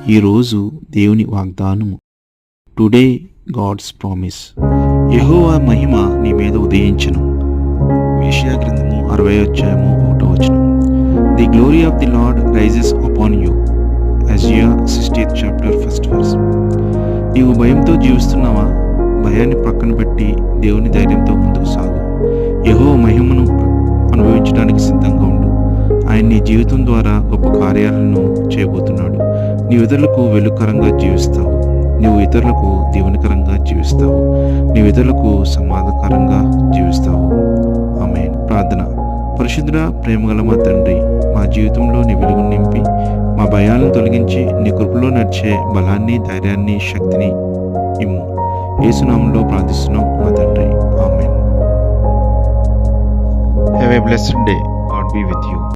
ఈరోజు దేవుని వాగ్దానము. Today God's promise. యెహోవా మహిమ నీ మీద ఉదయించును. యెషయా గ్రంథము 60:1. The glory of the Lord rises upon you. Isaiah 60th chapter 1st verse. నీవు భయంతో జీవిస్తున్నావా? భయాన్ని ప్రక్కన పెట్టి దేవుని ధైర్యంతో ముందుకు సాగు. యెహోవా మహిమను అనుభవించడానికి సిద్ధంగా ఉండు. ఆయన నీ జీవితం ద్వారా గొప్ప కార్యాలను చేయబోతున్నాడు. నీవు ఇతరులకు వెలుగుకరంగా జీవిస్తావు. నీవు ఇతరులకు దీవెనకరంగా జీవిస్తావు. నీవు ఇతరులకు సమాధానకరంగా జీవిస్తావు. ఆమేన్. ప్రార్థన. పరిశుద్ధుడా, ప్రేమగల మా తండ్రి, మా జీవితంలో నీ వెలుగును నింపి మా భయాలను తొలగించి నీ కృపలో నడిచే బలాన్ని, ధైర్యాన్ని, శక్తిని ఇమ్ము. యేసు నామములో ప్రార్థిస్తున్నాం మా తండ్రి. ఆమేన్. Have a blessed day. God be with you.